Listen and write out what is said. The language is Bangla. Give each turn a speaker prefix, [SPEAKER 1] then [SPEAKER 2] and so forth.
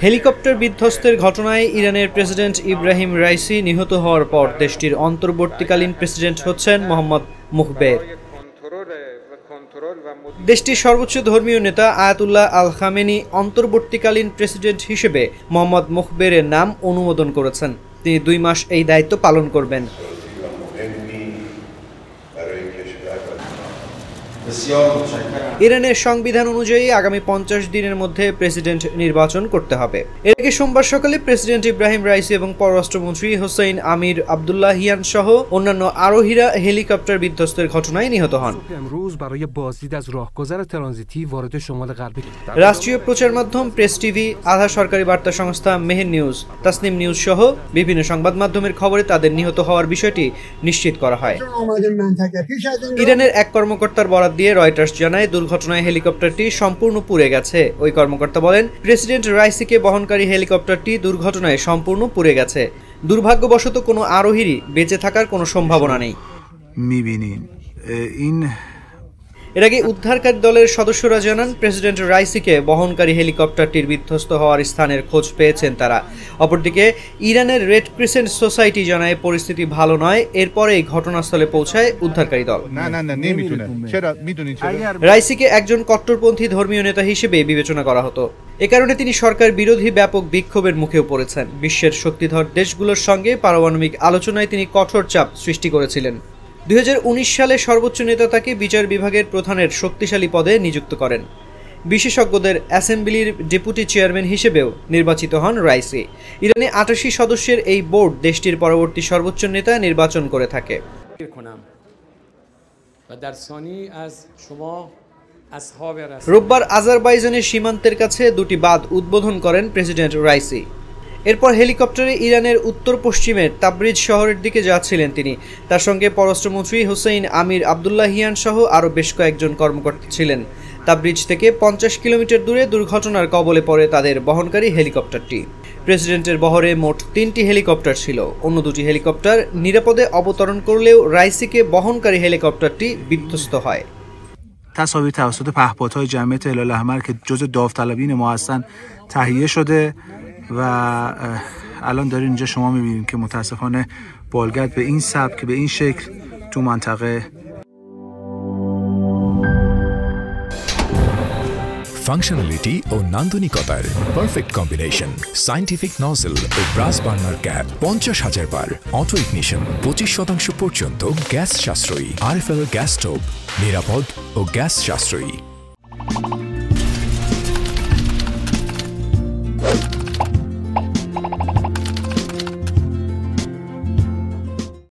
[SPEAKER 1] হেলিকপ্টার বিধ্বস্তের ঘটনায় ইরানের প্রেসিডেন্ট ইব্রাহিম রাইসি নিহত হওয়ার পর দেশটির অন্তর্বর্তীকালীন প্রেসিডেন্ট হচ্ছেন মোহাম্মদ মুখবের। দেশটির সর্বোচ্চ ধর্মীয় নেতা আয়াতুল্লাহ আল খামেনি অন্তর্বর্তীকালীন প্রেসিডেন্ট হিসেবে মোহাম্মদ মুখবেরের নাম অনুমোদন করেছেন। তিনি 2 মাস এই দায়িত্ব পালন করবেন। ইরানের সংবিধান অনুযায়ী আগামী 50 দিনের মধ্যে প্রেসিডেন্ট নির্বাচন করতে হবে। এর আগে সোমবার সকালে প্রেসিডেন্ট ইব্রাহিম রাইসি এবং পররাষ্ট্রমন্ত্রী হোসেইন আমির আবদুল্লাহিয়ান সহ অন্যান্য আরোহীরা হেলিকপ্টার বিধ্বস্তের ঘটনায় নিহত হন। রাষ্ট্রীয় প্রচার মাধ্যম প্রেস টিভি, আধা সরকারি বার্তা সংস্থা মেহের নিউজ, তাসনিম নিউজ সহ বিভিন্ন সংবাদ মাধ্যমের খবরে তাদের নিহত হওয়ার বিষয়টি নিশ্চিত করা হয়। ইরানের এক কর্মকর্তার বরাত দিয়ে রয়টার্স জানায়, দুর্ঘটনায় হেলিকপ্টারটি সম্পূর্ণ পুড়ে গেছে। ওই কর্মকর্তা বলেন, প্রেসিডেন্ট রাইসিকে বহনকারী হেলিকপ্টারটি দুর্ঘটনায় সম্পূর্ণ পুড়ে গেছে। দুর্ভাগ্যবশত কোনো আরোহীরই বেঁচে থাকার কোনো সম্ভাবনা নেই। এর আগে উদ্ধারকারী দলের সদস্যরা জানান, প্রেসিডেন্ট রাইসিকে বহনকারী হেলিকপ্টারটির বিধ্বস্ত হওয়ার স্থানের খোঁজ পেয়েছেন তারা। অপরদিকে ইরানের রেড ক্রিসেন্ট সোসাইটি জানায় পরিস্থিতি ভালো নয়। এরপরেই ঘটনাস্থলে পৌঁছায় উদ্ধারকারী দল। রাইসিকে একজন কট্টরপন্থী ধর্মীয় নেতা হিসেবে বিবেচনা করা হতো। এ কারণে তিনি সরকার বিরোধী ব্যাপক বিক্ষোভের মুখেও পড়েছেন। বিশ্বের শক্তিধর দেশগুলোর সঙ্গে পারমাণবিক আলোচনায় তিনি কঠোর চাপ সৃষ্টি করেছিলেন। 2019 সালে সর্বোচ্চ নেতা তাকে বিচার বিভাগের প্রধানের শক্তিশালী পদে নিযুক্ত করেন। বিশেষজ্ঞদের অ্যাসেম্বলির ডেপুটি চেয়ারম্যান হিসেবেও নির্বাচিত হন রাইসি। ইরানে 88 সদস্যের এই বোর্ড দেশটির পরবর্তী সর্বোচ্চ নেতা নির্বাচন করে থাকে। রোববার আজারবাইজানের সীমান্তের কাছে 2টি বাঁধ উদ্বোধন করেন প্রেসিডেন্ট রাইসি। এরপর হেলিকপ্টারে ইরানের উত্তর পশ্চিমের তাবরিজ শহরের দিকে যাচ্ছিলেন তিনি। তার সঙ্গে পররাষ্ট্রমন্ত্রী হোসেইন আমির আবদুল্লাহিয়ান সহ আরও বেশ কয়েকজন কর্মকর্তা ছিলেন। তাবরিজ থেকে 50 কিলোমিটার দূরে দুর্ঘটনার কবলে পড়ে তাদের বহনকারী হেলিকপ্টারটি। প্রেসিডেন্টের বহরে মোট 3টি হেলিকপ্টার ছিল। অন্য 2টি হেলিকপ্টার নিরাপদে অবতরণ করলেও রাইসিকে বহনকারী হেলিকপ্টারটি বিধ্বস্ত হয়।
[SPEAKER 2] تصاویر توسط پهپادهای جمعیت هلال احمر که جزء داوطلبین ما هستن تهیه شده و الان دارین اینجا شما میبینید که متاسفانه بالگرد به این سبک به این شکل تو منطقه.
[SPEAKER 3] ফাংশনালিটি ও নান্দনিকতার পারফেক্ট কম্বিনেশন, সায়েন্টিফিক নজল ও ব্রাস বার্নার ক্যাপ 50,000 বার, অটো ইগনিশন, 25% পর্যন্ত গ্যাস সাশ্রয়ী, RFL গ্যাস স্টোভ নিরাপদ ও গ্যাস সাশ্রয়ী।